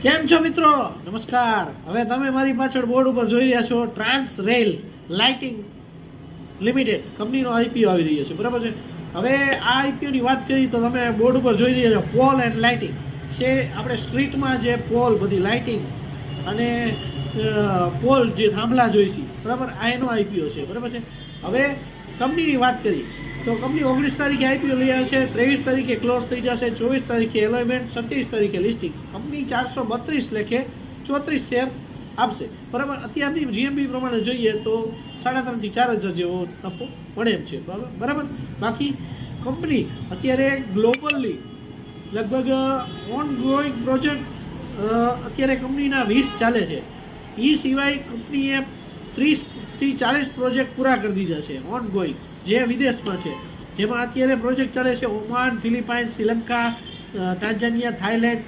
કેમ છો મિત્રો? નમસ્કાર. હવે તમે મારી પાછળ બોર્ડ ઉપર જોઈ રહ્યા છો ટ્રાન્સ રેલ લાઇટિંગ લિમિટેડ કંપનીનો આઈપીઓ આવી રહ્યો છે, બરાબર છે. હવે આ આઈપીઓની વાત કરી તો તમે બોર્ડ ઉપર જોઈ રહ્યા છો પોલ એન્ડ લાઇટિંગ છે. આપણે સ્ટ્રીટમાં જે પોલ બધી લાઇટિંગ અને પોલ જે થાંભલા જોઈ છે, બરાબર, આ એનો આઈપીઓ છે, બરાબર છે. હવે કંપનીની વાત કરી તો કંપની 19 તારીખે આઈપીઓ લઈ આવે છે, 23 તારીખે ક્લોઝ થઈ જશે, 24 તારીખે એલોઇમેન્ટ, 27 તારીખે લિસ્ટિંગ. કંપની 432 લેખે 34 શેર આપશે, બરાબર. અત્યારની જીએમબી પ્રમાણે જોઈએ તો 3.5 થી 4,000 જેવો નફો મળે એમ છે, બરાબર. બાકી કંપની અત્યારે ગ્લોબલી લગભગ ઓન ગોઈંગ પ્રોજેક્ટ અત્યારે કંપનીના 20 ચાલે છે. એ સિવાય કંપનીએ 30 થી 40 પ્રોજેક્ટ પૂરા કરી દીધા છે ઓન ગોઈંગ, જે વિદેશમાં છે, જેમાં અત્યારે પ્રોજેક્ટ ચાલે છે Oman, Philippines, Sri Lanka, Tanzania, Thailand,